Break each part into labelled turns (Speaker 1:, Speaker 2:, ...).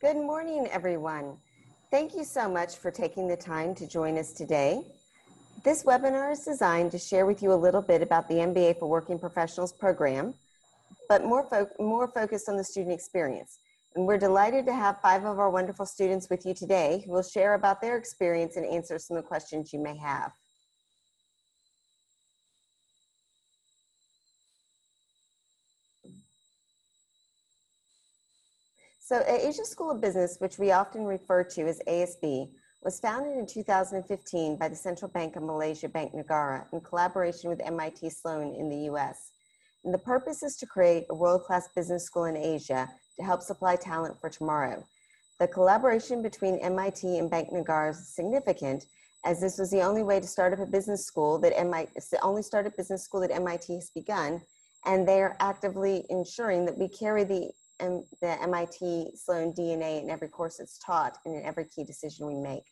Speaker 1: Good morning, everyone. Thank you so much for taking the time to join us today. This webinar is designed to share with you a little bit about the MBA for Working Professionals program, but more focused on the student experience. And we're delighted to have 5 of our wonderful students with you today who will share about their experience and answer some of the questions you may have. So Asia School of Business, which we often refer to as ASB, was founded in 2015 by the Central Bank of Malaysia, Bank Negara, in collaboration with MIT Sloan in the US. And the purpose is to create a world-class business school in Asia to help supply talent for tomorrow. The collaboration between MIT and Bank Negara is significant, as this was the only way to start up a business school that it's the only startup business school that MIT has begun, and they are actively ensuring that we carry the MIT Sloan DNA in every course it's taught and in every key decision we make.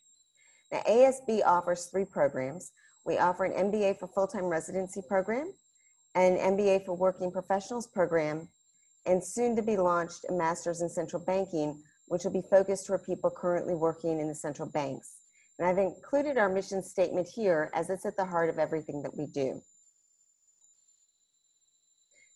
Speaker 1: Now, ASB offers 3 programs. We offer an MBA for full-time residency program, an MBA for working professionals program, and soon to be launched a master's in central banking, which will be focused toward people currently working in the central banks. And I've included our mission statement here as it's at the heart of everything that we do.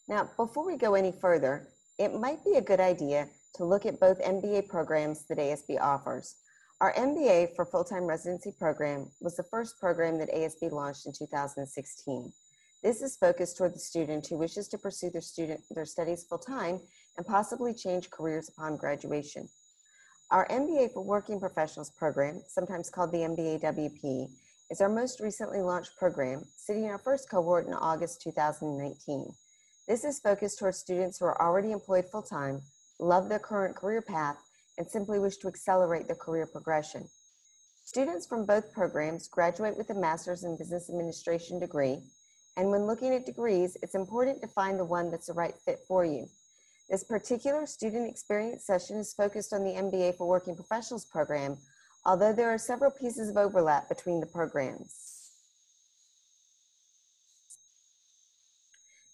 Speaker 1: Now, before we go any further, it might be a good idea to look at both MBA programs that ASB offers. Our MBA for full-time residency program was the first program that ASB launched in 2016. This is focused toward the student who wishes to pursue their studies full-time and possibly change careers upon graduation. Our MBA for working professionals program, sometimes called the MBA-WP, is our most recently launched program, sitting in our first cohort in August 2019. This is focused towards students who are already employed full-time, love their current career path, and simply wish to accelerate their career progression. Students from both programs graduate with a master's in business administration degree, and when looking at degrees, it's important to find the one that's the right fit for you. This particular student experience session is focused on the MBA for Working Professionals program, although there are several pieces of overlap between the programs.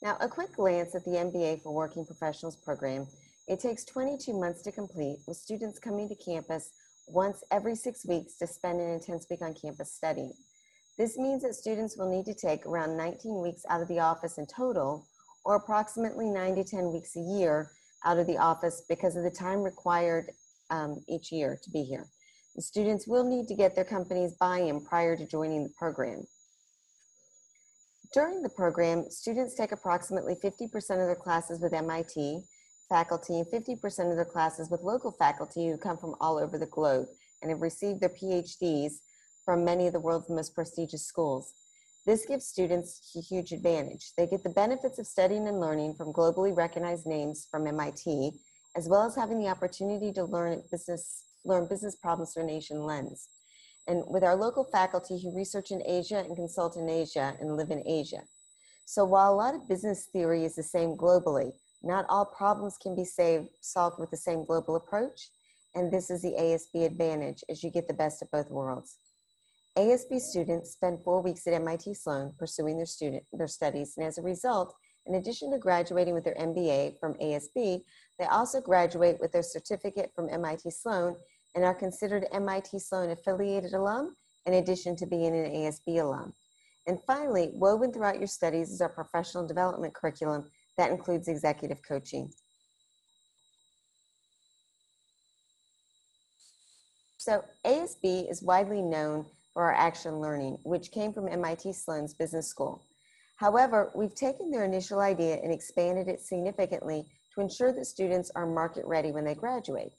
Speaker 1: Now, a quick glance at the MBA for Working Professionals program. It takes 22 months to complete, with students coming to campus once every 6 weeks to spend an intense week on campus study. This means that students will need to take around 19 weeks out of the office in total, or approximately 9 to 10 weeks a year out of the office because of the time required each year to be here. The students will need to get their company's buy-in prior to joining the program. During the program, students take approximately 50% of their classes with MIT faculty and 50% of their classes with local faculty who come from all over the globe and have received their PhDs from many of the world's most prestigious schools. This gives students a huge advantage. They get the benefits of studying and learning from globally recognized names from MIT, as well as having the opportunity to learn business problems through a nation lens. And with our local faculty who research in Asia and consult in Asia and live in Asia. So while a lot of business theory is the same globally, not all problems can be solved with the same global approach. And this is the ASB advantage, as you get the best of both worlds. ASB students spend 4 weeks at MIT Sloan pursuing their studies, and as a result, in addition to graduating with their MBA from ASB, they also graduate with their certificate from MIT Sloan and are considered MIT Sloan affiliated alum in addition to being an ASB alum. And finally, woven throughout your studies is our professional development curriculum that includes executive coaching. So ASB is widely known for our action learning, which came from MIT Sloan's business school. However, we've taken their initial idea and expanded it significantly to ensure that students are market ready when they graduate.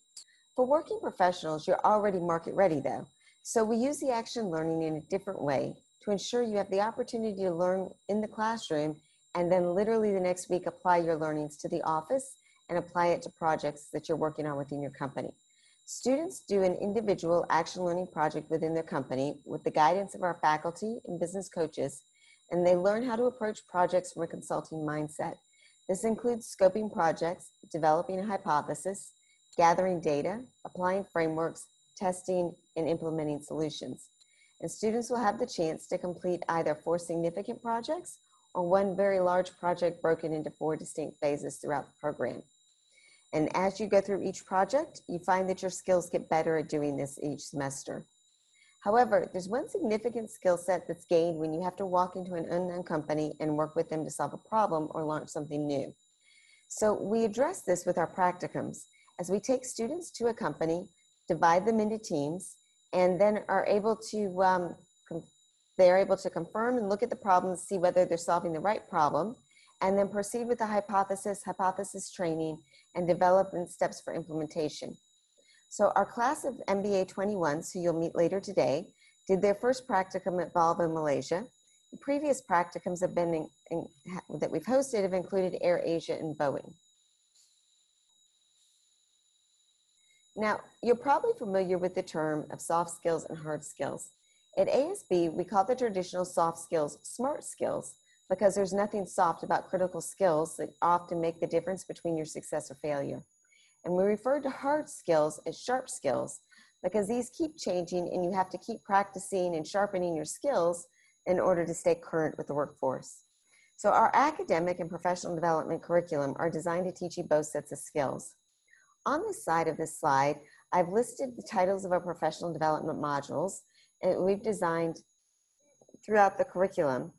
Speaker 1: For working professionals, you're already market ready though. So we use the action learning in a different way to ensure you have the opportunity to learn in the classroom and then literally the next week apply your learnings to the office and apply it to projects that you're working on within your company. Students do an individual action learning project within their company with the guidance of our faculty and business coaches, and they learn how to approach projects from a consulting mindset. This includes scoping projects, developing a hypothesis, gathering data, applying frameworks, testing, and implementing solutions. And students will have the chance to complete either 4 significant projects or 1 very large project broken into 4 distinct phases throughout the program. And as you go through each project, you find that your skills get better at doing this each semester. However, there's one significant skill set that's gained when you have to walk into an unknown company and work with them to solve a problem or launch something new. So we address this with our practicums as we take students to a company, divide them into teams, and then are able to, they're able to confirm and look at the problem, see whether they're solving the right problem, and then proceed with the hypothesis training, and develop steps for implementation. So our class of MBA 21s, who you'll meet later today, did their first practicum at Volvo, Malaysia. The previous practicums have been that we've hosted have included Air Asia and Boeing. Now, you're probably familiar with the term of soft skills and hard skills. At ASB, we call the traditional soft skills smart skills because there's nothing soft about critical skills that often make the difference between your success or failure. And we refer to hard skills as sharp skills because these keep changing and you have to keep practicing and sharpening your skills in order to stay current with the workforce. So our academic and professional development curriculum are designed to teach you both sets of skills. On this side of this slide, I've listed the titles of our professional development modules, and we've designed throughout the curriculum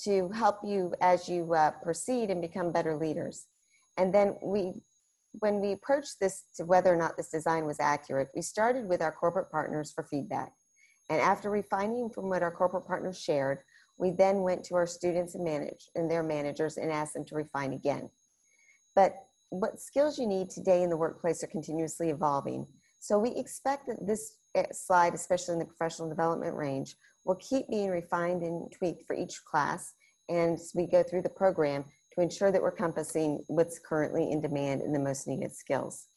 Speaker 1: to help you as you proceed and become better leaders. And then when we approached this to whether or not this design was accurate, we started with our corporate partners for feedback. And after refining from what our corporate partners shared, we then went to our students and their managers and asked them to refine again. But what skills you need today in the workplace are continuously evolving. So we expect that this slide, especially in the professional development range, will keep being refined and tweaked for each class and as we go through the program to ensure that we're encompassing what's currently in demand and the most needed skills.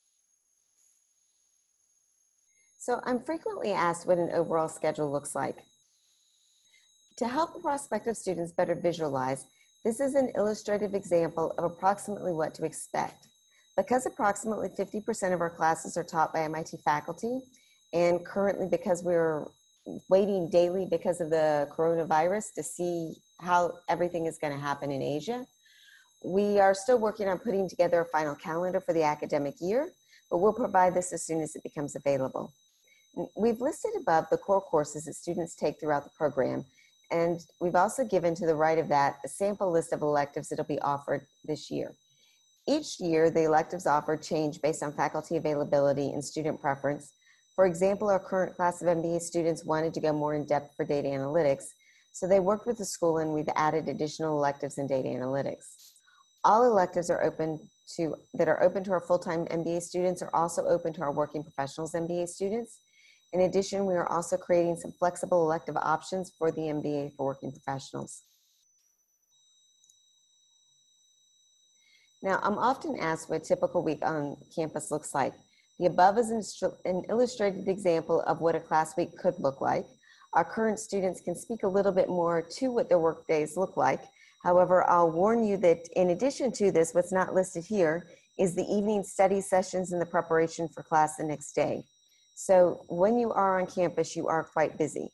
Speaker 1: So I'm frequently asked what an overall schedule looks like. To help prospective students better visualize, this is an illustrative example of approximately what to expect. Because approximately 50% of our classes are taught by MIT faculty, and currently because we're waiting daily because of the coronavirus to see how everything is going to happen in Asia, we are still working on putting together a final calendar for the academic year, but we'll provide this as soon as it becomes available. We've listed above the core courses that students take throughout the program, and we've also given to the right of that a sample list of electives that will be offered this year. Each year, the electives offered change based on faculty availability and student preference. For example, our current class of MBA students wanted to go more in depth for data analytics, so they worked with the school and we've added additional electives in data analytics. All electives that are open to our full-time MBA students are also open to our working professionals MBA students. In addition, we are also creating some flexible elective options for the MBA for working professionals. Now, I'm often asked what a typical week on campus looks like. The above is an illustrated example of what a class week could look like. Our current students can speak a little bit more to what their work days look like. However, I'll warn you that in addition to this, what's not listed here is the evening study sessions and the preparation for class the next day. So when you are on campus, you are quite busy.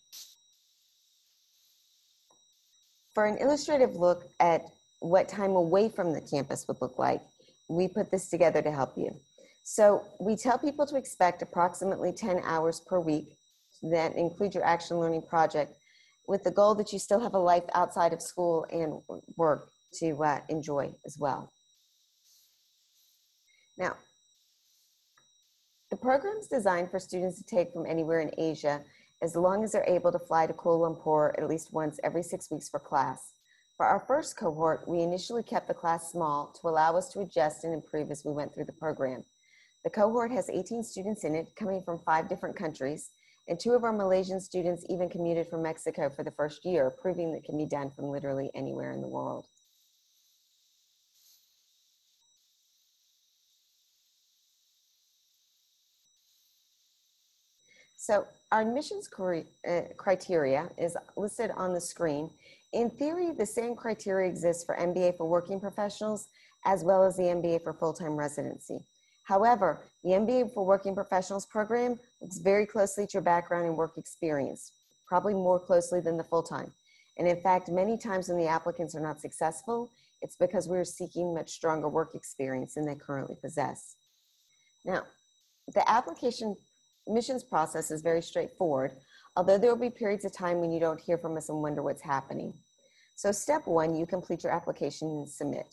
Speaker 1: For an illustrative look at what time away from the campus would look like, we put this together to help you. So we tell people to expect approximately 10 hours per week. That includes your action learning project with the goal that you still have a life outside of school and work to enjoy as well. Now, the program is designed for students to take from anywhere in Asia as long as they're able to fly to Kuala Lumpur at least once every 6 weeks for class. For our first cohort, we initially kept the class small to allow us to adjust and improve as we went through the program. The cohort has 18 students in it, coming from 5 different countries, and 2 of our Malaysian students even commuted from Mexico for the first year, proving that it can be done from literally anywhere in the world. So our admissions criteria is listed on the screen. In theory, the same criteria exists for MBA for working professionals as well as the MBA for full-time residency. However, the MBA for working professionals program looks very closely at your background and work experience, probably more closely than the full-time. And in fact, many times when the applicants are not successful, it's because we're seeking much stronger work experience than they currently possess. Now, the application admissions process is very straightforward, although there will be periods of time when you don't hear from us and wonder what's happening. So step one, you complete your application and submit.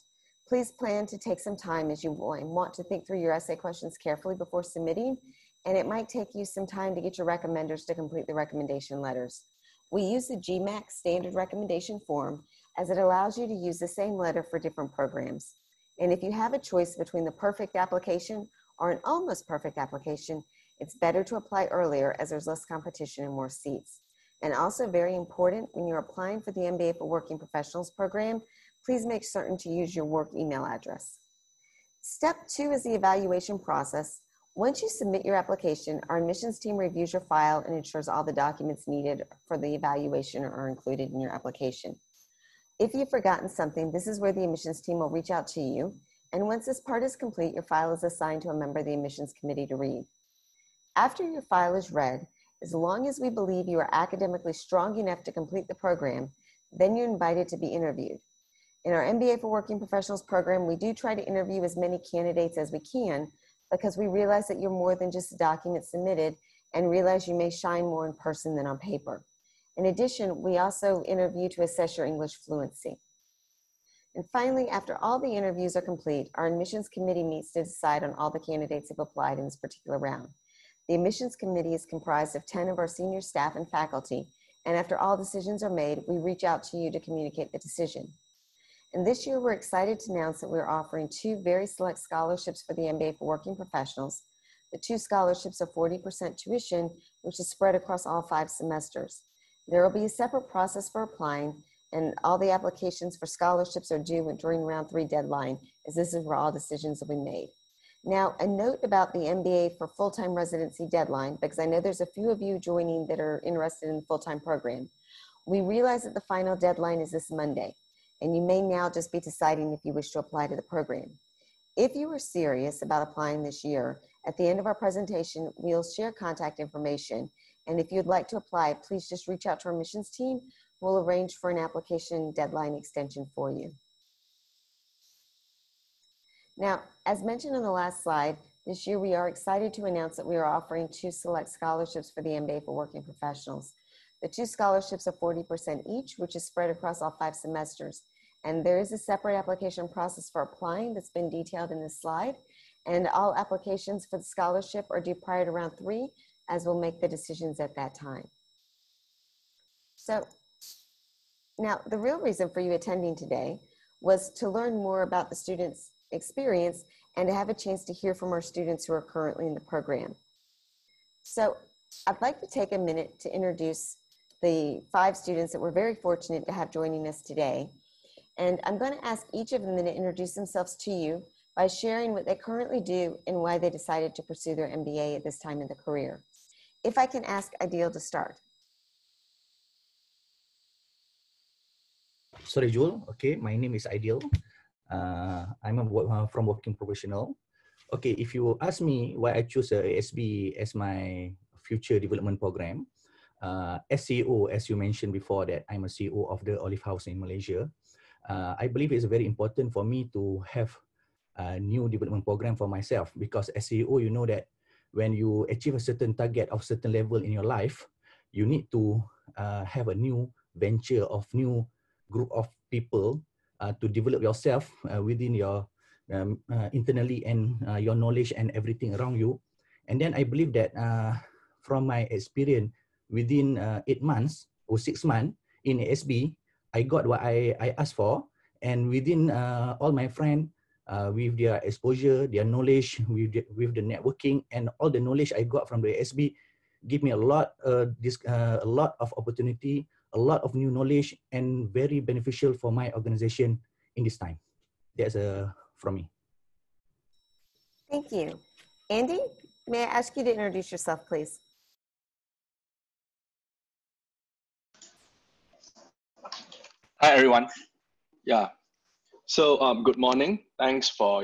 Speaker 1: Please plan to take some time as you want to think through your essay questions carefully before submitting, and it might take you some time to get your recommenders to complete the recommendation letters. We use the GMAC standard recommendation form as it allows you to use the same letter for different programs. And if you have a choice between the perfect application or an almost perfect application, it's better to apply earlier as there's less competition and more seats. And also very important, when you're applying for the MBA for Working Professionals program, please make certain to use your work email address. Step two is the evaluation process. Once you submit your application, our admissions team reviews your file and ensures all the documents needed for the evaluation are included in your application. If you've forgotten something, this is where the admissions team will reach out to you. And once this part is complete, your file is assigned to a member of the admissions committee to read. After your file is read, as long as we believe you are academically strong enough to complete the program, then you're invited to be interviewed. In our MBA for Working Professionals program, we do try to interview as many candidates as we can because we realize that you're more than just a document submitted and realize you may shine more in person than on paper. In addition, we also interview to assess your English fluency. And finally, after all the interviews are complete, our admissions committee meets to decide on all the candidates who have applied in this particular round. The admissions committee is comprised of 10 of our senior staff and faculty, and after all decisions are made, we reach out to you to communicate the decision. And this year, we're excited to announce that we're offering 2 very select scholarships for the MBA for Working Professionals. The 2 scholarships are 40% tuition, which is spread across all 5 semesters. There will be a separate process for applying, and all the applications for scholarships are due during round 3 deadline, as this is where all decisions will be made. Now, a note about the MBA for full-time residency deadline, because I know there's a few of you joining that are interested in the full-time program. We realize that the final deadline is this Monday, and you may now just be deciding if you wish to apply to the program. If you are serious about applying this year, at the end of our presentation, we'll share contact information. And if you'd like to apply, please just reach out to our admissions team. We'll arrange for an application deadline extension for you. Now, as mentioned on the last slide, this year we are excited to announce that we are offering 2 select scholarships for the MBA for Working Professionals. The 2 scholarships are 40% each, which is spread across all 5 semesters. And there is a separate application process for applying that's been detailed in this slide. And all applications for the scholarship are due prior to round 3, as we'll make the decisions at that time. So now the real reason for you attending today was to learn more about the students' experience and to have a chance to hear from our students who are currently in the program. So I'd like to take a minute to introduce the 5 students that we're very fortunate to have joining us today. And I'm going to ask each of them to introduce themselves to you by sharing what they currently do and why they decided to pursue their MBA at this time in their career. If I can ask Aidil to start.
Speaker 2: Sorry, Jul. Okay, my name is Aidil. I'm from Working Professional. Okay, if you ask me why I choose ASB as my future development program, as CEO, as you mentioned before, that I'm a CEO of the Olive House in Malaysia, I believe it's very important for me to have a new development program for myself, because as CEO, you know that when you achieve a certain target of certain level in your life, you need to have a new venture of new group of people to develop yourself within your internally and your knowledge and everything around you. And then I believe that from my experience within 8 months or 6 months in ASB, I got what I asked for. And within all my friends, with their exposure, their knowledge, with the networking and all the knowledge I got from the ASB, give me a lot of opportunity, a lot of new knowledge, and very beneficial for my organization in this time. That's from me.
Speaker 1: Thank you. Andy, may I ask you to introduce yourself, please?
Speaker 3: Hi, everyone. Yeah. So good morning. Thanks for,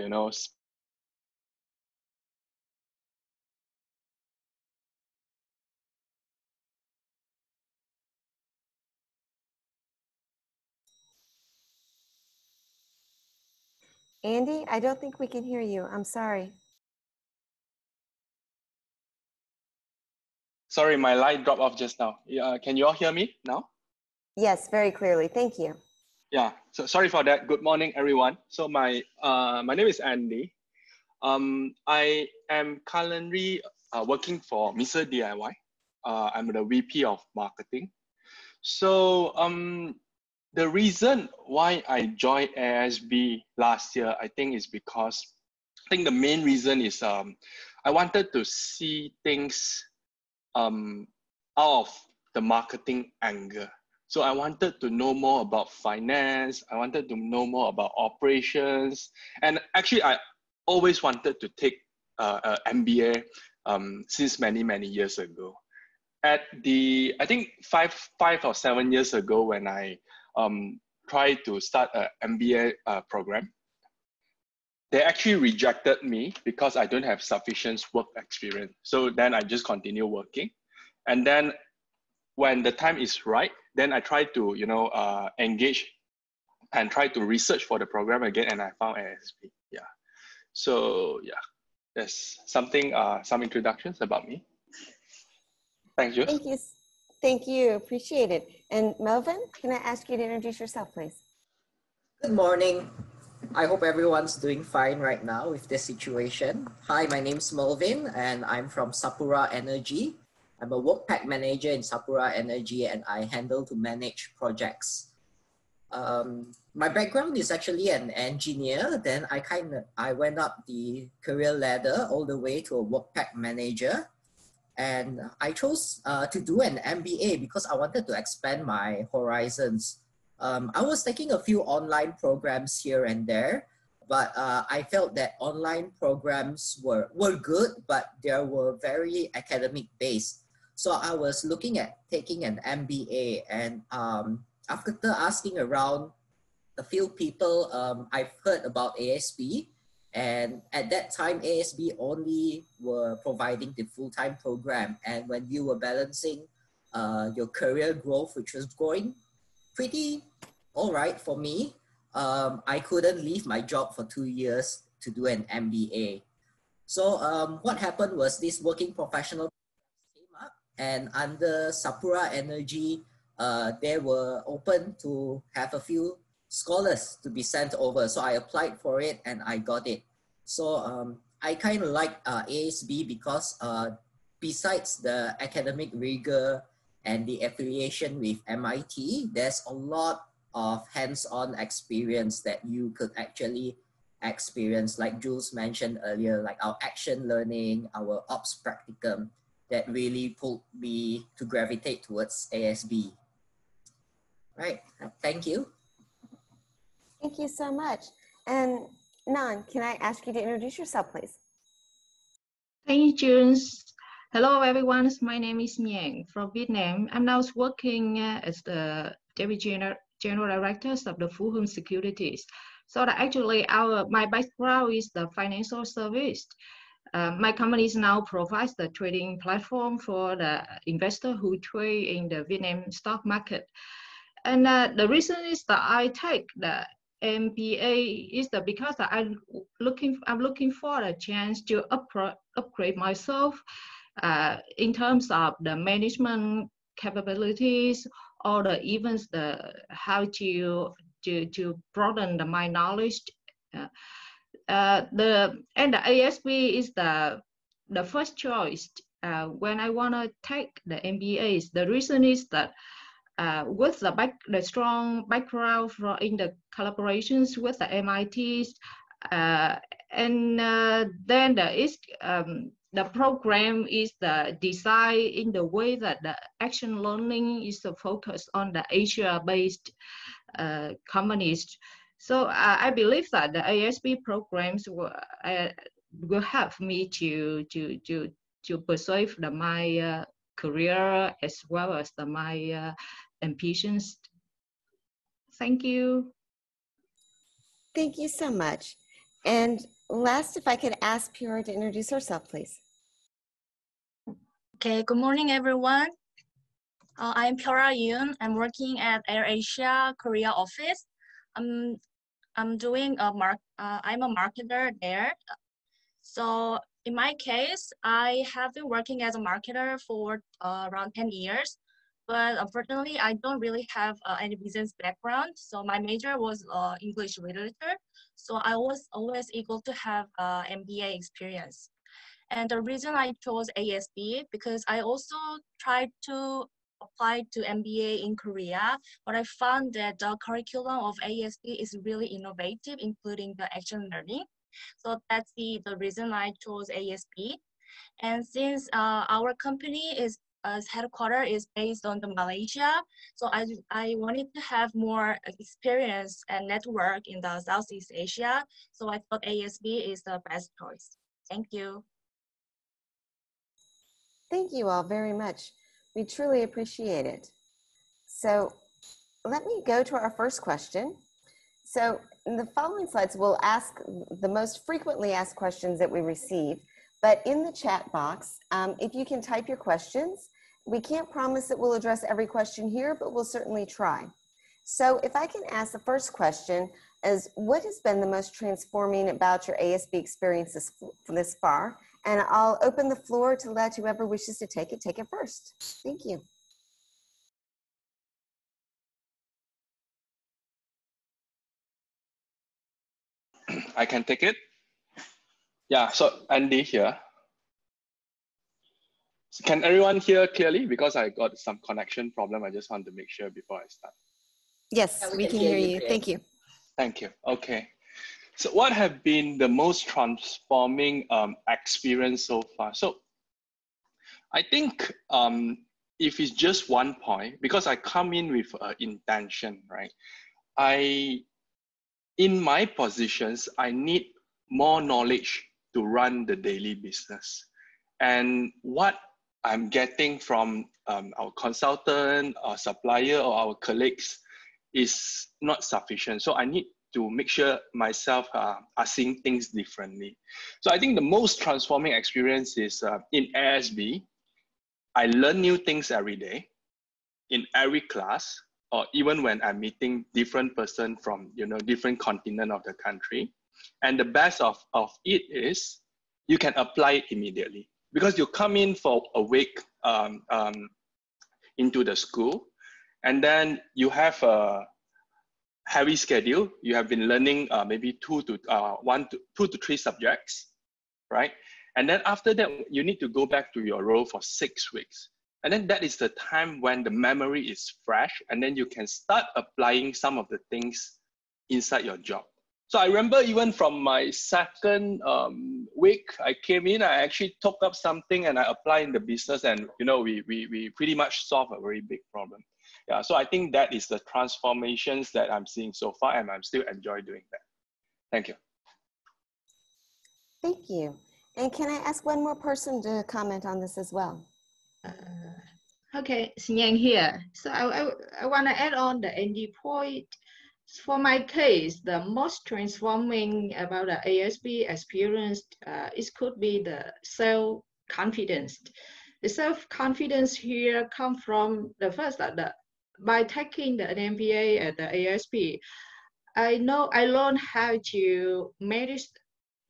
Speaker 1: Andy, I don't think we can hear you. I'm sorry.
Speaker 3: Sorry, my line dropped off just now. Can you all hear me now?
Speaker 1: Yes, very clearly. Thank you.
Speaker 3: Yeah, so sorry for that. Good morning, everyone. So my name is Andy. I am currently working for Mr. DIY. I'm the VP of marketing. So the reason why I joined ASB last year, I think is because I think the main reason is I wanted to see things out of the marketing angle. So I wanted to know more about finance. I wanted to know more about operations. And actually, I always wanted to take an MBA since many, many years ago. At the, I think 5 or 7 years ago, when I tried to start an MBA program, they actually rejected me because I don't have sufficient work experience. So then I just continue working. And then when the time is right, then I try to, engage and try to research for the program again, and I found ASB. Yeah. So yeah, there's something, some introductions about me. Thanks, Jules.
Speaker 1: Thank you. Thank you. Appreciate it. And Merlvyn, can I ask you to introduce yourself, please?
Speaker 4: Good morning. I hope everyone's doing fine right now with this situation. Hi, my name's Merlvyn and I'm from Sapura Energy. I'm a work pack manager in Sapura Energy and I handle to manage projects. My background is actually an engineer. Then I went up the career ladder all the way to a work pack manager. And I chose to do an MBA because I wanted to expand my horizons. I was taking a few online programs here and there, but I felt that online programs were good, but they were very academic based. So I was looking at taking an MBA, and after asking around a few people, I've heard about ASB. And at that time, ASB only were providing the full-time program. And when you were balancing your career growth, which was going pretty all right for me, I couldn't leave my job for 2 years to do an MBA. So what happened was this working professional came up, and under Sapura Energy, they were open to have a few scholars to be sent over. So I applied for it and I got it. So I kind of like ASB because besides the academic rigor and the affiliation with MIT, there's a lot of hands-on experience that you could actually experience, like Jules mentioned earlier, like our action learning, our ops practicum, that really pulled me to gravitate towards ASB. Right, thank you.
Speaker 1: Thank you so much. And Nhan, can I ask you to introduce yourself, please?
Speaker 5: Thank you, Jules. Hello, everyone. My name is Nhan from Vietnam. I'm now working as the Deputy General Director of the Phú Hưng Securities. So that actually my background is the financial service. My company now provides the trading platform for the investor who trade in the Vietnam stock market. And the reason is that I take the MBA is that because I'm looking for a chance to upgrade myself in terms of the management capabilities, or even how to broaden my knowledge. The ASB is the first choice when I want to take the MBAs. The reason is that with the strong background in the collaborations with the MITs, and then the program is designed in the way that the action learning is focused on the Asia-based companies. So I believe that the ASB programs will help me to pursue my career as well as my ambitions. Thank you.
Speaker 1: Thank you so much. And last, if I could ask Pyora to introduce herself, please.
Speaker 6: Okay, good morning, everyone. I'm Pyora Yun. I'm working at AirAsia Korea office. I'm doing I'm a marketer there. So In my case, I have been working as a marketer for around 10 years, but unfortunately, I don't really have any business background. So my major was English literature. So I was always eager to have MBA experience. And the reason I chose ASB, because I also tried to apply to MBA in Korea, but I found that the curriculum of ASB is really innovative, including the action learning. So that's the reason I chose ASB. And since our company is headquarters is based on the Malaysia, so I wanted to have more experience and network in the Southeast Asia. So I thought ASB is the best choice. Thank you.
Speaker 1: Thank you all very much. We truly appreciate it. So let me go to our first question. So in the following slides, we'll ask the most frequently asked questions that we receive, but in the chat box, if you can type your questions, we can't promise that we'll address every question here, but we'll certainly try. So if I can ask the first question is, what has been the most transforming about your ASB experience this far? And I'll open the floor to let whoever wishes to take it first. Thank you.
Speaker 3: I can take it. Yeah, so Andy here. So can everyone hear clearly? Because I got some connection problem. I just want to make sure before I start.
Speaker 1: Yes,
Speaker 4: Yeah,
Speaker 1: we can hear you. Thank you.
Speaker 3: Thank you. Okay. So what have been the most transforming experience so far? So I think if it's just one point, because I come in with intention, right? In my positions, I need more knowledge to run the daily business. And what I'm getting from our consultant, our supplier, or our colleagues is not sufficient. So I need to make sure myself are seeing things differently. So I think the most transforming experience is in ASB. I learn new things every day in every class, or even when I'm meeting different person from different continent of the country. And the best of it is you can apply it immediately, because you come in for a week into the school, and then you have a heavy schedule. You have been learning maybe 2 to 3 subjects, right? And then after that, you need to go back to your role for 6 weeks. And then that is the time when the memory is fresh, and then you can start applying some of the things inside your job. So I remember even from my second week, I came in, I actually took up something and I applied in the business, and we pretty much solved a very big problem. Yeah, so I think that is the transformations that I'm seeing so far, and I'm still enjoying doing that. Thank you.
Speaker 1: Thank you. And can I ask one more person to comment on this as well?
Speaker 5: Okay, Nhan here. So I want to add on the end point. For my case, the most transforming about the ASB experience, it could be the self-confidence. The self-confidence here comes from the first that by taking the MBA at the ASB, I learned how to manage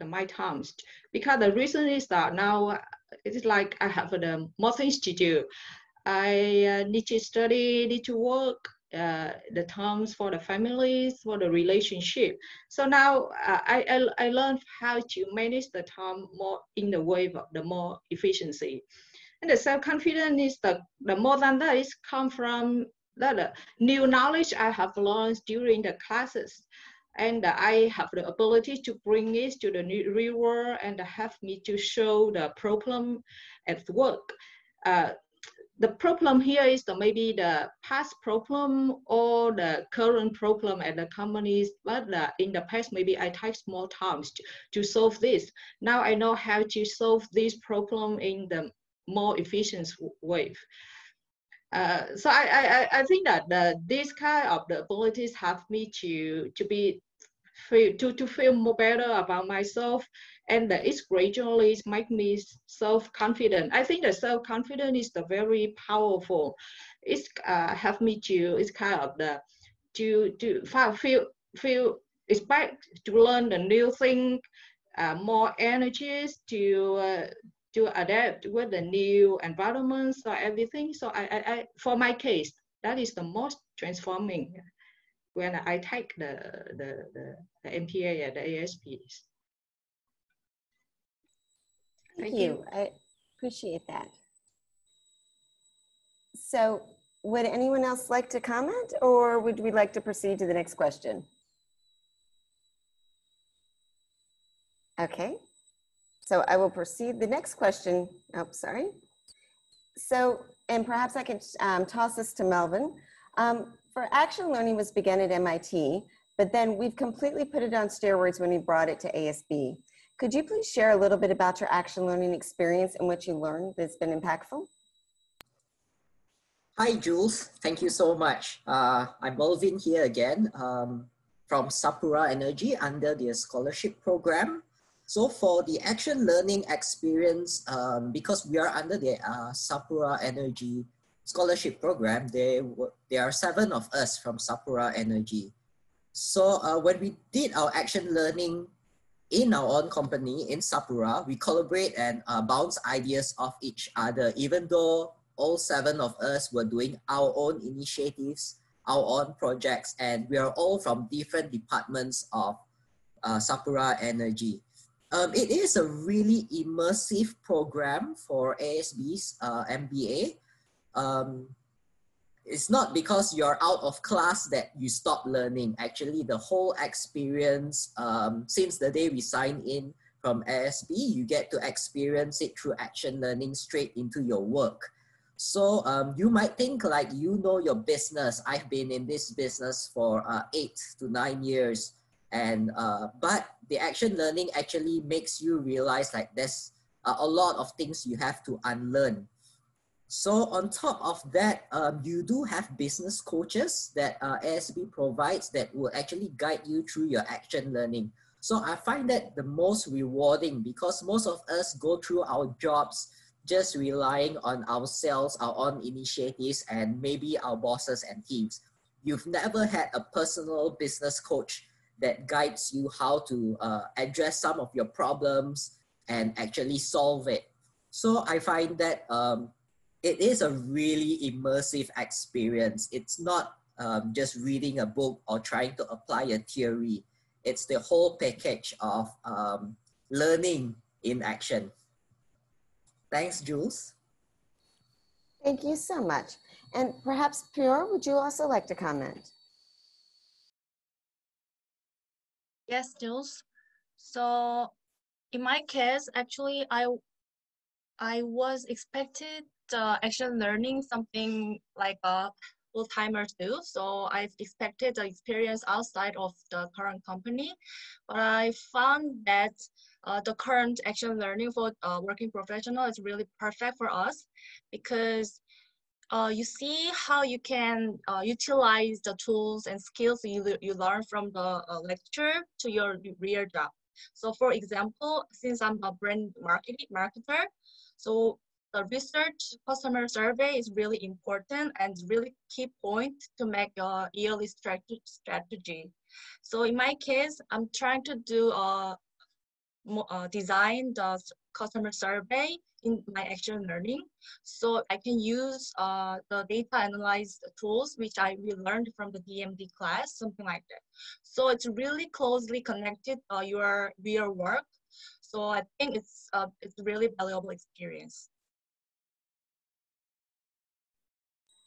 Speaker 5: my times, because the reason is that now it's like I have more things to do. I need to study, need to work, the times for the families, for the relationship. So now I learned how to manage the time more in the way of the more efficiency. And the self-confidence is the more than that is come from the new knowledge I have learned during the classes. And I have the ability to bring it to the real world and have me to show the problem at work. The problem here is maybe the past problem or the current problem at the companies, but in the past, maybe I take more time to solve this. Now I know how to solve this problem in the more efficient way. So I think that this kind of the abilities have me to feel more better about myself, and it gradually make me self-confident. I think the self-confidence is the very powerful. It's have me to it's kind of the to feel expect to learn the new thing, more energies to adapt with the new environments or everything. So for my case, that is the most transforming when I take the MBA and the ASBs.
Speaker 1: Thank you. I appreciate that. So would anyone else like to comment, or would we like to proceed to the next question? Okay, so I will proceed. The next question, oh, sorry. So, and perhaps I can toss this to Merlvyn. For action learning was begun at MIT, but then we've completely put it on steroids when we brought it to ASB. Could you please share a little bit about your action learning experience and what you learned that's been impactful?
Speaker 4: Hi, Jules. Thank you so much. I'm Merlvyn here again from Sapura Energy under the scholarship program. So for the action learning experience, because we are under the Sapura Energy scholarship program, there are 7 of us from Sapura Energy. So when we did our action learning in our own company in Sapura, we collaborate and bounce ideas off each other, even though all 7 of us were doing our own initiatives, our own projects, and we are all from different departments of Sapura Energy. It is a really immersive program for ASB's MBA. It's not because you're out of class that you stop learning. Actually, the whole experience, since the day we sign in from ASB, you get to experience it through action learning straight into your work. So you might think like you know your business. I've been in this business for 8 to 9 years. And but the action learning actually makes you realize like there's a lot of things you have to unlearn. So on top of that, you do have business coaches that ASB provides that will actually guide you through your action learning. So I find that the most rewarding because most of us go through our jobs just relying on ourselves, our own initiatives, and maybe our bosses and teams. You've never had a personal business coach that guides you how to address some of your problems and actually solve it. So I find that it is a really immersive experience. It's not just reading a book or trying to apply a theory. It's the whole package of learning in action. Thanks, Jules.
Speaker 1: Thank you so much. And perhaps Pyora, would you also like to comment?
Speaker 6: Yes, Jules. So in my case, actually, I was expected action learning something like a full-timer too. So I've expected the experience outside of the current company, but I found that the current action learning for working professional is really perfect for us because you see how you can utilize the tools and skills you learn from the lecture to your real job. So for example, since I'm a brand marketer, so the research customer survey is really important and really key point to make a yearly strategy. So in my case, I'm trying to do design the customer survey in my action learning. So I can use the data analyze tools, which I learned from the DMD class, something like that. So it's really closely connected your real work. So I think it's a really valuable experience.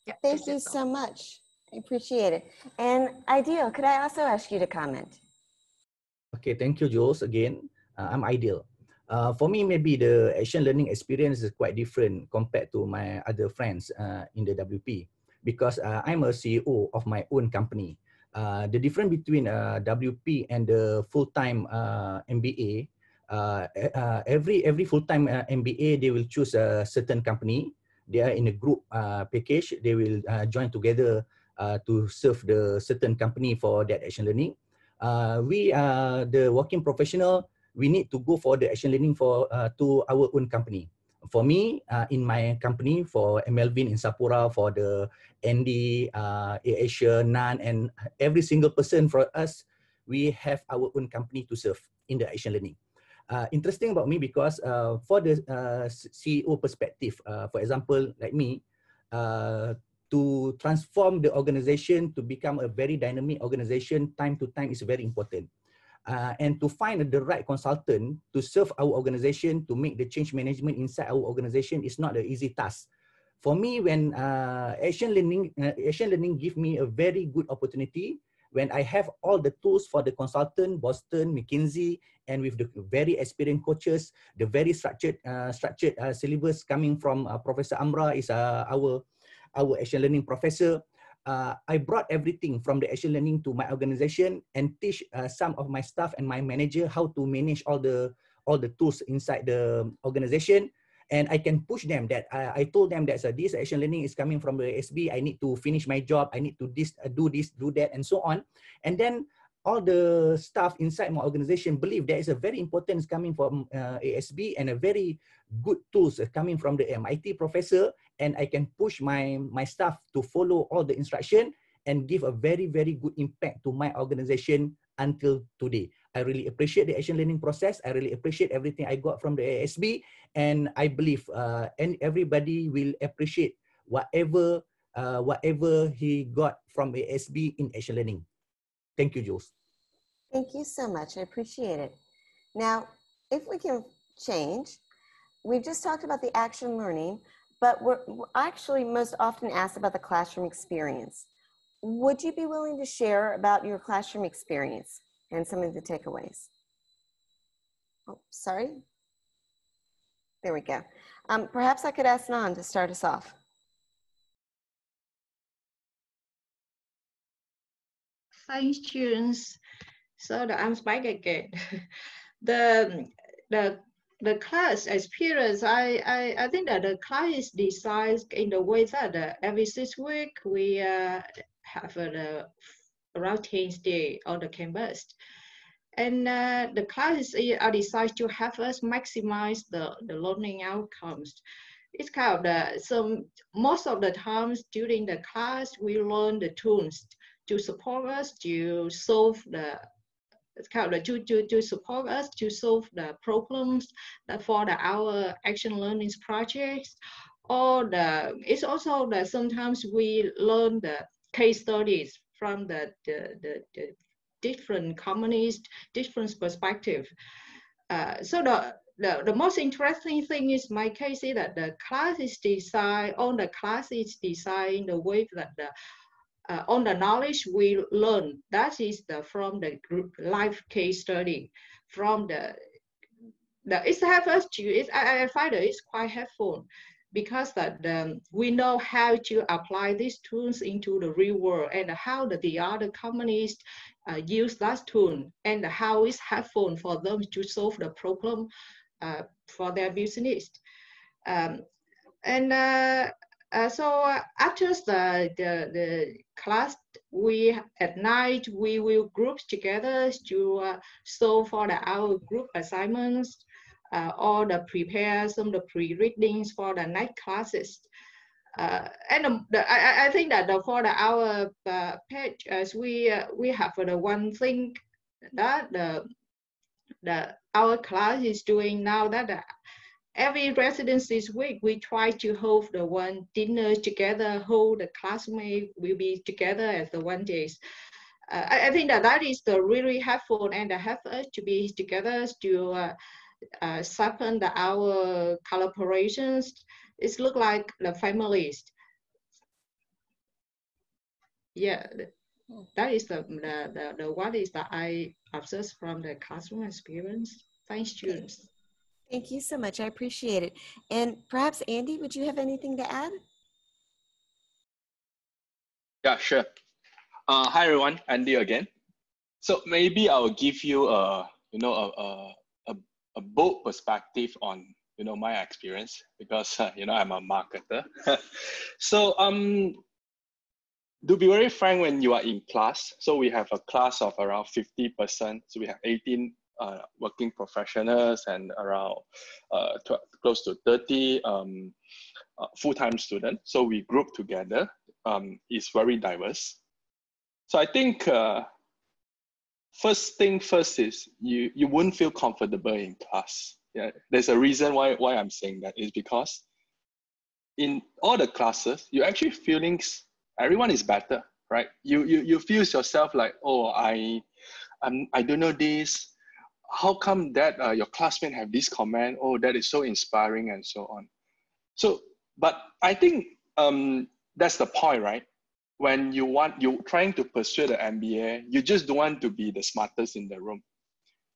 Speaker 6: Yeah,
Speaker 1: Thank you so much. I appreciate it. And Aidil, could I also ask you to comment?
Speaker 2: Okay, thank you, Jules. Again, I'm Aidil. For me, maybe the action learning experience is quite different compared to my other friends in the WP because I'm a CEO of my own company. The difference between WP and the full-time MBA, every full-time MBA, they will choose a certain company. They are in a group package. They will join together to serve the certain company for that action learning. We are the working professional. We need to go for the action learning for to our own company. For me, in my company, for Merlvyn in Sapura, for the Andy, Asia, Nhan, and every single person for us, we have our own company to serve in the action learning. Interesting about me because for the CEO perspective, for example, like me, to transform the organization to become a very dynamic organization time to time is very important. And to find the right consultant to serve our organization, to make the change management inside our organization is not an easy task. For me, when action learning give me a very good opportunity, when I have all the tools for the consultant, Boston, McKinsey, and with the very experienced coaches, the very structured syllabus coming from Professor Amra is our action learning professor. I brought everything from the action learning to my organization and teach some of my staff and my manager how to manage all the tools inside the organization. And I can push them that I told them that this action learning is coming from the ASB. I need to finish my job. I need to do this, do that, and so on. And then all the staff inside my organization believe there is a very important coming from ASB and a very good tools coming from the MIT professor. And I can push my staff to follow all the instruction and give a very, very good impact to my organization until today. I really appreciate the action learning process. I really appreciate everything I got from the ASB. And I believe and everybody will appreciate whatever he got from ASB in action learning. Thank you, Jules.
Speaker 1: Thank you so much. I appreciate it. Now, if we can change, we've just talked about the action learning, but we're actually most often asked about the classroom experience. Would you be willing to share about your classroom experience and some of the takeaways? Oh, sorry. There we go. Perhaps I could ask Nhan to start us off.
Speaker 5: Thanks, Jules. So I'm back again. The class experience, I think that the class is designed in the way that every 6 weeks we have around 10 days on the campus. And the classes are designed to help us maximize the learning outcomes. It's kind of most of the times during the class, we learn the tools to support us to solve the to support us to solve the problems for our action learning projects. Or it's also that sometimes we learn the case studies from the different companies, different perspectives. So the most interesting thing is my case is that the class is designed, all the class is designed in the way that on the knowledge we learn, that is from the group life case study, from it's help us to, I find that it's quite helpful because that we know how to apply these tools into the real world and how the other companies use that tool and how it's helpful for them to solve the problem for their business. So after the class, at night we will group together to solve for our group assignments or prepare some of the pre-readings for the night classes. I think that for our page, as we have the one thing that our class is doing now, that every residence this week, we try to hold the one dinner together, hold the classmates will be together as the one days. I think that is really helpful and help us to be together to sharpen our collaborations. It looks like the families. Yeah, that is the what is that I observed from the classroom experience. Thanks, students.
Speaker 1: Thank you so much. I appreciate it. And perhaps, Andy, would you have anything to add?
Speaker 3: Yeah, sure. Hi, everyone. Andy again. So maybe I'll give you a bold perspective on my experience because I'm a marketer. So to be very frank, when you are in class, so we have a class of around 50%. So we have 18 working professionals and around close to 30 full-time students. So we group together. It's very diverse. So I think first thing first is you wouldn't feel comfortable in class. Yeah, there's a reason why I'm saying that is because in all the classes, you actually feelings everyone is better, right? You feel yourself like, oh, I don't know this. How come that your classmate have this comment? Oh, that is so inspiring and so on. So, but I think that's the point, right? When you're trying to pursue the MBA, you just don't want to be the smartest in the room.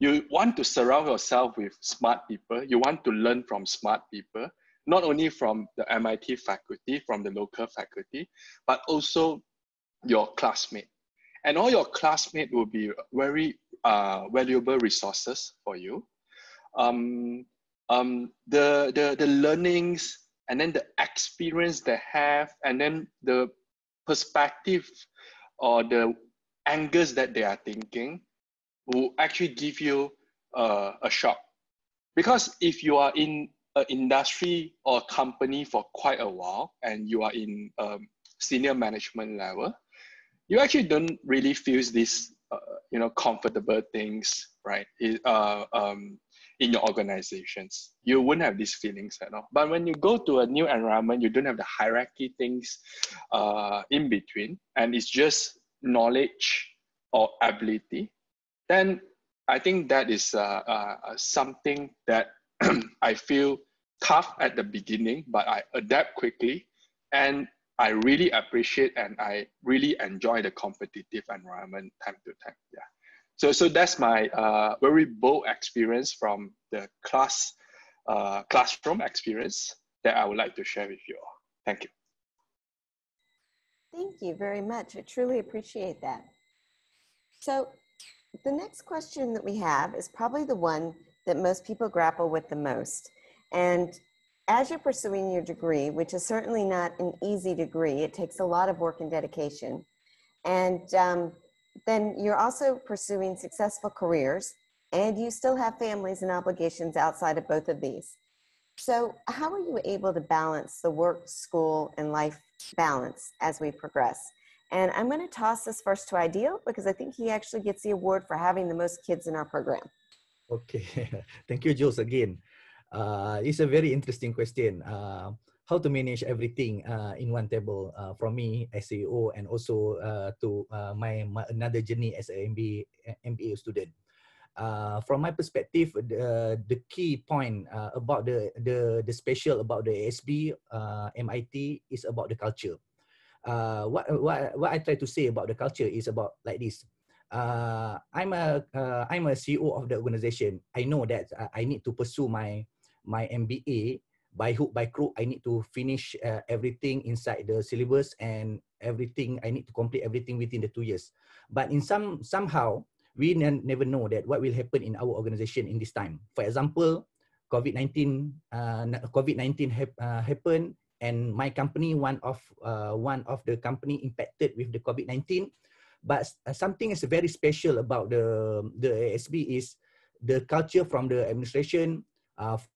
Speaker 3: You want to surround yourself with smart people. You want to learn from smart people, not only from the MIT faculty, from the local faculty, but also your classmate. And all your classmates will be very valuable resources for you. The learnings and then the experience they have, and then the perspective or the angles that they are thinking will actually give you a shock. Because if you are in an industry or company for quite a while and you are in senior management level, you actually don't really feel this comfortable things, right? In your organizations, you wouldn't have these feelings at all. But when you go to a new environment, you don't have the hierarchy things in between, and it's just knowledge or ability, then I think that is something that I feel tough at the beginning, but I adapt quickly, and I really appreciate and I really enjoy the competitive environment time to time. Yeah. So that's my very bold experience from the classroom experience that I would like to share with you all. Thank you.
Speaker 1: Thank you very much. I truly appreciate that. So the next question that we have is probably the one that most people grapple with the most. And as you're pursuing your degree, which is certainly not an easy degree, it takes a lot of work and dedication. And then you're also pursuing successful careers, and you still have families and obligations outside of both of these. So how are you able to balance the work, school, and life balance as we progress? And I'm going to toss this first to Aidil because I think he actually gets the award for having the most kids in our program.
Speaker 2: Okay, thank you, Jules, again. It's a very interesting question. How to manage everything in one table from me as CEO and also to my another journey as an MBA student. From my perspective, the key point about the special about the ASB MIT is about the culture. What I try to say about the culture is about like this. I'm a CEO of the organization. I know that I need to pursue my MBA by hook by crook. I need to finish everything inside the syllabus and everything. I need to complete everything within the 2 years. But in somehow we never know that what will happen in our organization in this time. For example, COVID-19 happened, and my company one of the company impacted with the COVID-19. But something is very special about the ASB is the culture from the administration,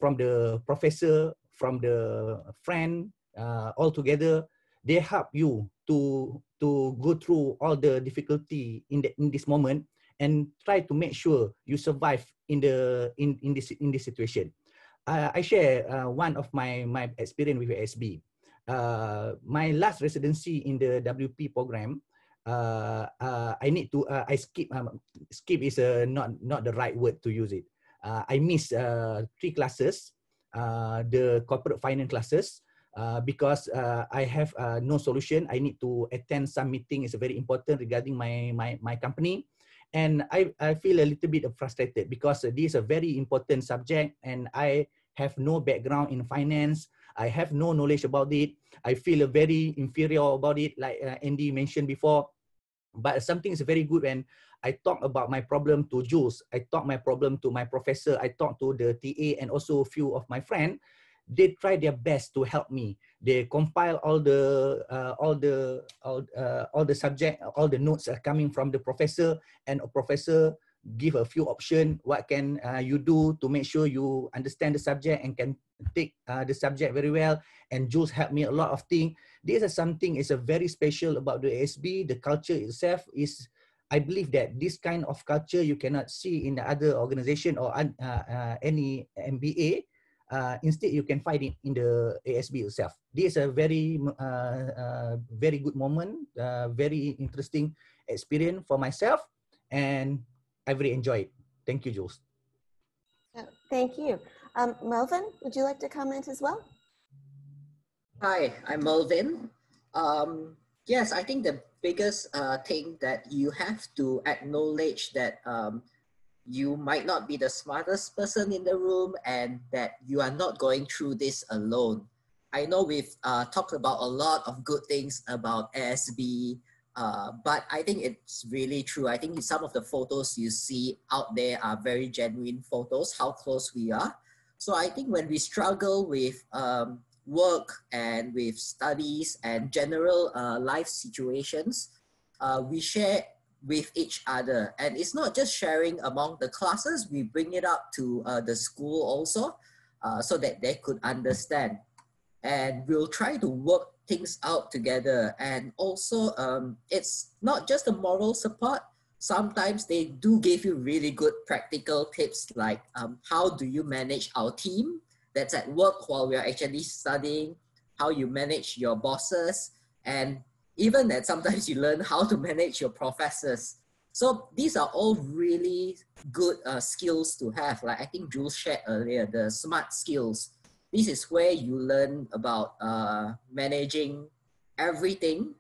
Speaker 2: from the professor, from the friend, all together. They help you to go through all the difficulty in this moment and try to make sure you survive in this situation. I share one of my experience with ASB. My last residency in the WP program. I need to I skip is not the right word to use it. I missed 3 classes, the corporate finance classes, because I have no solution. I need to attend some meeting. It's very important regarding my company, and I feel a little bit frustrated because this is a very important subject, and I have no background in finance. I have no knowledge about it. I feel very inferior about it, like Andy mentioned before. But something is very good when I talk about my problem to Jules. I talk my problem to my professor. I talk to the TA and also a few of my friends. They try their best to help me. They compile all the subject, all the notes are coming from the professor, and a professor give a few options. What can you do to make sure you understand the subject and can take the subject very well? And Jules helped me a lot of things. This is something is a very special about the ASB. The culture itself is, I believe that this kind of culture you cannot see in the other organization or any MBA. Instead, you can find it in the ASB itself. This is a very, very good moment, very interesting experience for myself, and I really enjoyed it. Thank you, Jules.
Speaker 1: Thank you. Merlvyn, would you like to comment as well?
Speaker 4: Hi, I'm Merlvyn. Yes, I think the biggest thing that you have to acknowledge that you might not be the smartest person in the room and that you are not going through this alone. I know we've talked about a lot of good things about ASB, but I think it's really true. I think some of the photos you see out there are very genuine photos, how close we are. So I think when we struggle with work and with studies and general life situations, we share with each other. And it's not just sharing among the classes, we bring it up to the school also so that they could understand. And we'll try to work things out together. And also, it's not just a moral support. Sometimes they do give you really good practical tips like how do you manage our team that's at work while we are actually studying, how you manage your bosses, and even that sometimes you learn how to manage your professors. So these are all really good skills to have. Like I think Jules shared earlier, the SMART skills. This is where you learn about managing everything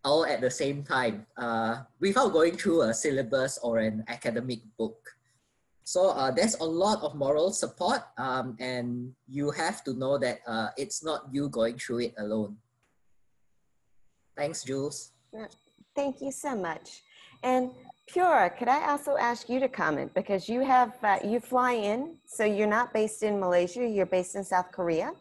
Speaker 4: all at the same time without going through a syllabus or an academic book. So there's a lot of moral support and you have to know that it's not you going through it alone. Thanks, Jules.
Speaker 1: Thank you so much. And Pyora, could I also ask you to comment, because you have, you fly in, so you're not based in Malaysia, you're based in South Korea.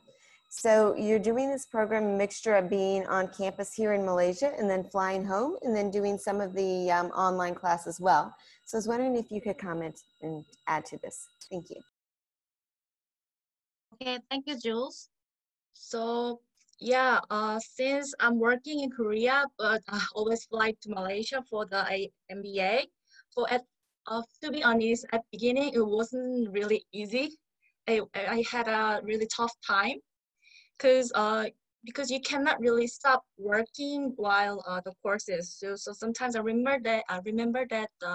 Speaker 1: So you're doing this program, a mixture of being on campus here in Malaysia and then flying home and then doing some of the online class as well. So I was wondering if you could comment and add to this. Thank you.
Speaker 6: Okay, thank you, Jules. So yeah, since I'm working in Korea, but I always fly to Malaysia for the MBA. So to be honest, at the beginning, it wasn't really easy. I had a really tough time because you cannot really stop working while the courses. So sometimes I remember that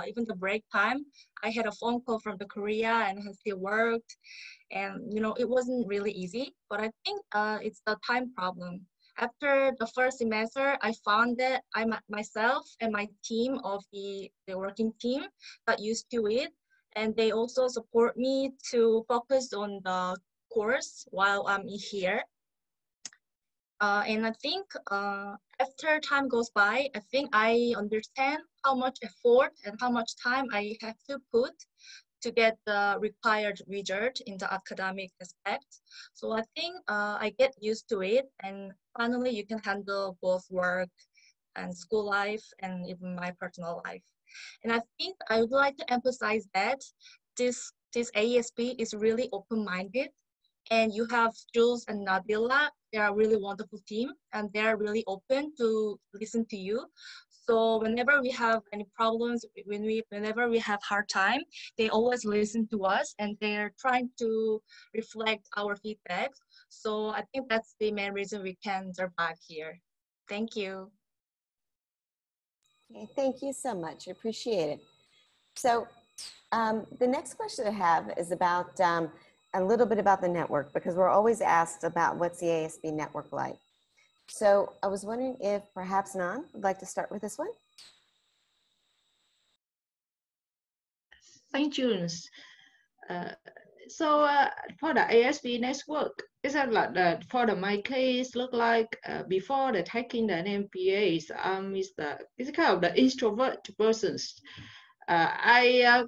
Speaker 6: even the break time, I had a phone call from the Korea and I still worked. And you know, it wasn't really easy, but I think it's the time problem. After the first semester, I found that myself and my team of the working team got used to it, and they also support me to focus on the course while I'm here. And I think after time goes by, I think I understand how much effort and how much time I have to put to get the required result in the academic aspect. So I think I get used to it, and finally you can handle both work and school life and even my personal life. And I think I would like to emphasize that this ASB is really open-minded, and you have Jules and Nadila. They are a really wonderful team, and they are really open to listen to you. So whenever we have any problems, whenever we have hard time, they always listen to us, and they're trying to reflect our feedback. So I think that's the main reason we can survive here. Thank you.
Speaker 1: Okay, thank you so much. I appreciate it. So the next question I have is about a little bit about the network, because we're always asked about what's the ASB network like. So I was wondering if perhaps Nhan would like to start with this one.
Speaker 5: Thank you. So for the ASB network, it's like for my case, look like before the taking the MBA, it's kind of the introvert persons. I'm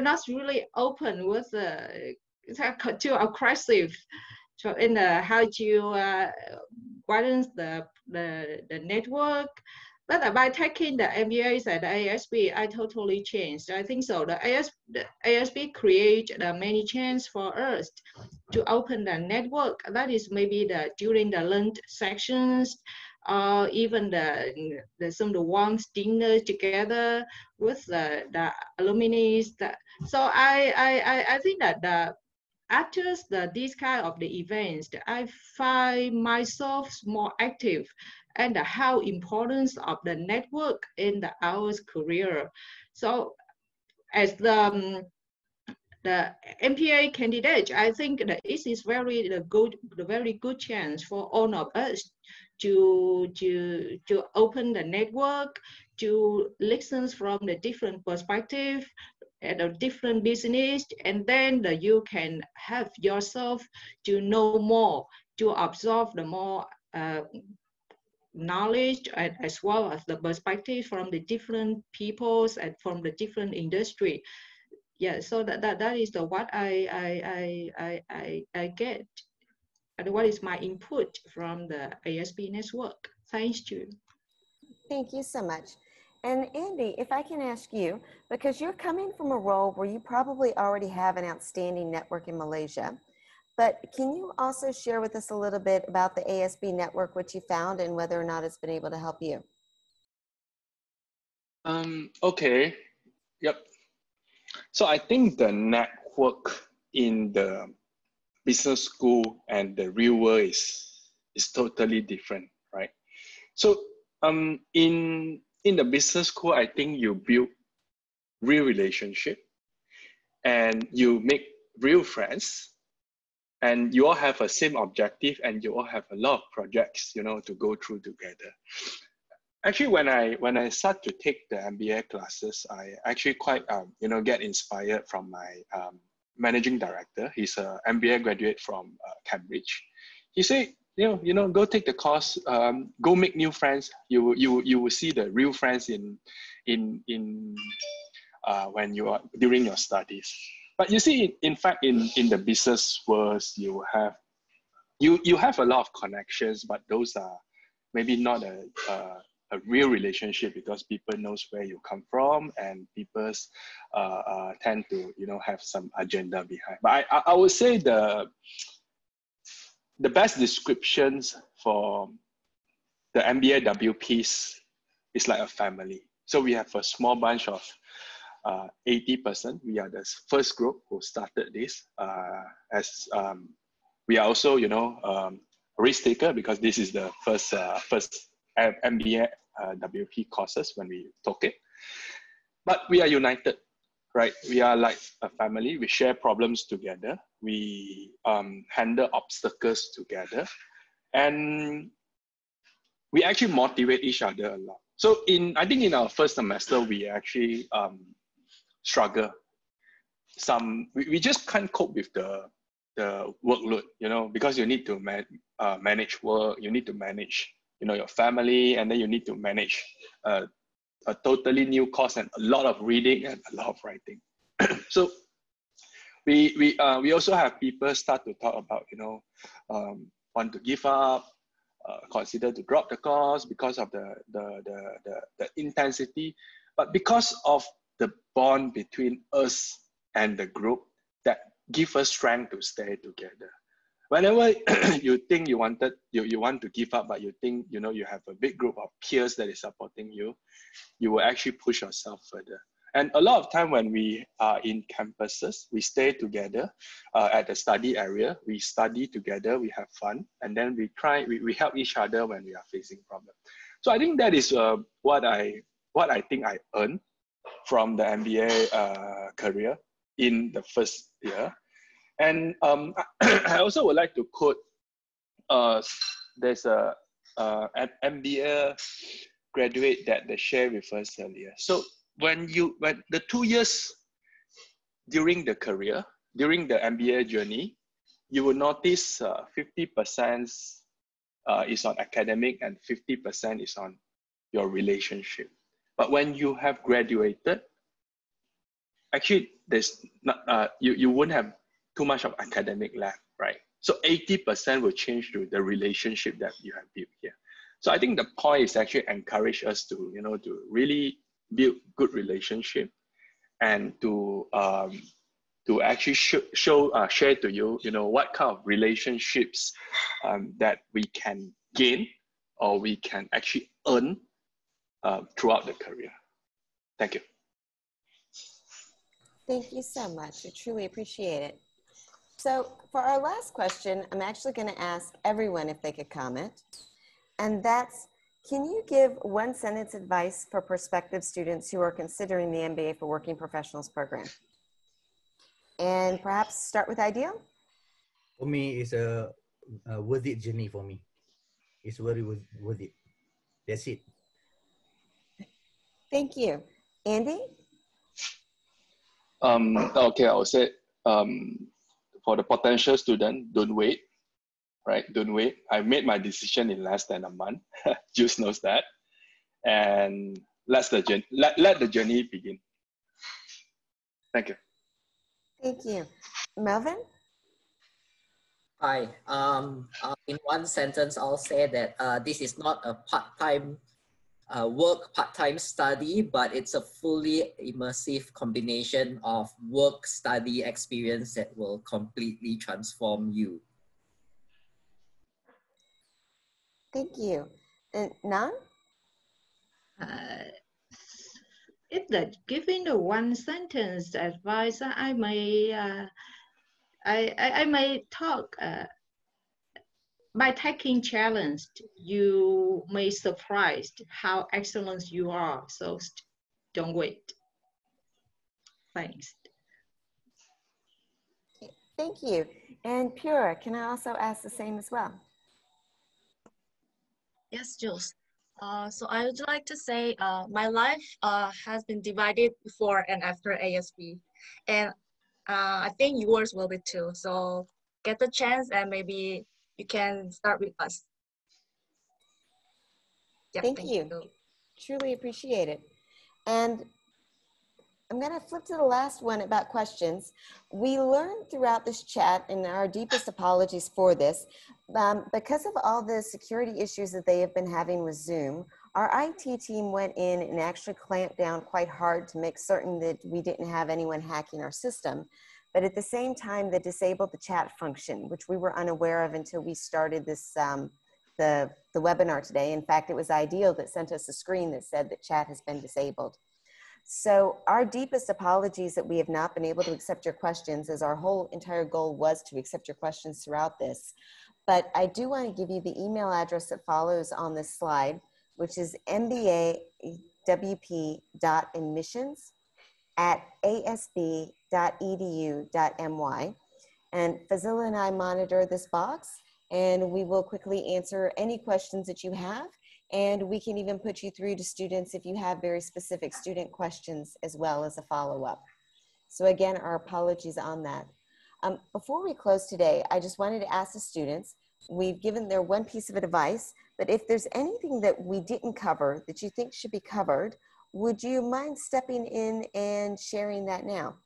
Speaker 5: not really open with it's too aggressive. So in the how to balance the network. But by taking the MBAs at the ASB, I totally changed. I think so. The ASB create many chances for us to open the network. That is maybe during the lunch sections, or even some of the ones dinner together with the alumni. So I think that after these kind of the events, I find myself more active and how importance of the network in our career. So as the MBA candidate, I think that it is very good chance for all of us to open the network, to listen from the different perspective and a different business, and then you can have yourself to know more, to absorb the more knowledge as well as the perspective from the different peoples and from the different industry. Yeah, so that is what I get, and what is my input from the ASB network. Thank you.
Speaker 1: Thank you so much. And Andy, if I can ask you, because you're coming from a role where you probably already have an outstanding network in Malaysia, but can you also share with us a little bit about the ASB network, what you found, and whether or not it's been able to help you?
Speaker 3: Okay. Yep. So I think the network in the business school and the real world is totally different, right? So in the business school, I think you build real relationship and you make real friends, and you all have a same objective, and you all have a lot of projects, you know, to go through together. Actually, when I start to take the MBA classes, I actually quite you know, get inspired from my managing director. He's an MBA graduate from Cambridge. He said, you know, go take the course, go make new friends. You will see the real friends in when you are during your studies. But you see, in fact, in the business world, you have a lot of connections, but those are maybe not a real relationship, because people knows where you come from, and people tend to, you know, have some agenda behind. But I would say the best descriptions for the MBA-WPs is like a family. So we have a small bunch of 80%. We are the first group who started this. As we are also, you know, risk taker, because this is the first MBA-WP courses when we took it. But we are united, right? We are like a family. We share problems together. We handle obstacles together, and we actually motivate each other a lot. So I think in our first semester, we actually struggle. We just can't cope with the workload, you know, because you need to manage work, you need to manage, you know, your family, and then you need to manage a totally new course and a lot of reading and a lot of writing. So we also have people start to talk about, you know, want to give up, consider to drop the course because of the intensity, but because of the bond between us and the group that give us strength to stay together. Whenever you think you want to give up, but you think, you know, you have a big group of peers that is supporting you, you will actually push yourself further. And a lot of time when we are in campuses, we stay together at the study area. We study together, we have fun, and then we help each other when we are facing problems. So I think that is what I think I earned from the MBA career in the first year. And I also would like to quote, there's an MBA graduate that they shared with us earlier. So when the 2 years during the career, during the MBA journey, you will notice 50% is on academic and 50% is on your relationship. But when you have graduated, actually there's not, you won't have too much of academic left, right? So 80% will change to the relationship that you have built here. So I think the point is actually encourage us to, you know, to really build good relationship, and to actually share to you, you know, what kind of relationships that we can gain or we can actually earn throughout the career. Thank you.
Speaker 1: Thank you so much. I truly appreciate it. So for our last question, I'm actually going to ask everyone if they could comment. And that's, can you give one sentence advice for prospective students who are considering the MBA for Working Professionals program? And perhaps start with Aidil.
Speaker 2: For me, it's a worth it journey for me. It's very worth it. That's it.
Speaker 1: Thank you. Andy?
Speaker 3: Okay, I would say for the potential student, don't wait, right? Don't wait. I made my decision in less than a month. Juice knows that. And let the journey begin. Thank you.
Speaker 1: Thank you. Merlvyn?
Speaker 4: Hi. In one sentence, I'll say that this is not a part-time work, part-time study, but it's a fully immersive combination of work, study, experience that will completely transform you.
Speaker 1: Thank you. And Nhan?
Speaker 5: If that giving the one sentence advice, I may talk. By taking challenge, you may surprised how excellent you are. So don't wait. Thanks.
Speaker 1: Thank you. And Pyora, can I also ask the same as well?
Speaker 6: Yes, Jules. So I would like to say my life has been divided before and after ASB. And I think yours will be too. So get the chance and maybe you can start with us. Yep,
Speaker 1: thank you. Truly appreciate it. And I'm going to flip to the last one about questions. We learned throughout this chat, and our deepest apologies for this, because of all the security issues that they have been having with Zoom, our IT team went in and actually clamped down quite hard to make certain that we didn't have anyone hacking our system. But at the same time, they disabled the chat function, which we were unaware of until we started this, the webinar today. In fact, it was Aidil that sent us a screen that said that chat has been disabled. So our deepest apologies that we have not been able to accept your questions, as our whole entire goal was to accept your questions throughout this. But I do want to give you the email address that follows on this slide, which is MBA-WP.admissions@asb.edu.my. And Fazila and I monitor this box, and we will quickly answer any questions that you have. And we can even put you through to students if you have very specific student questions as well as a follow-up. So again, our apologies on that. Before we close today, I just wanted to ask the students, we've given their one piece of advice, but if there's anything that we didn't cover that you think should be covered, would you mind stepping in and sharing that now?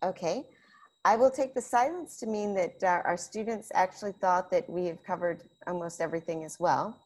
Speaker 1: Okay, I will take the silence to mean that our students actually thought that we have covered almost everything as well.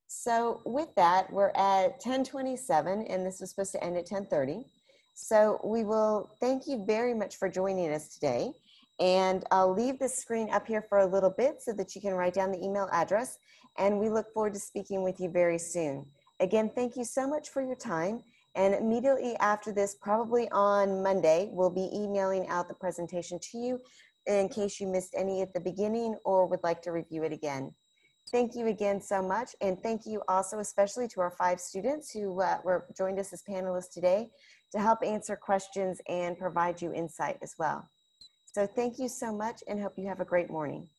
Speaker 1: So with that, we're at 10:27, and this was supposed to end at 10:30. So we will thank you very much for joining us today. And I'll leave the screen up here for a little bit so that you can write down the email address. And we look forward to speaking with you very soon. Again, thank you so much for your time. And immediately after this, probably on Monday, we'll be emailing out the presentation to you in case you missed any at the beginning or would like to review it again. Thank you again so much. And thank you also especially to our 5 students who joined us as panelists today to help answer questions and provide you insight as well. So thank you so much and hope you have a great morning.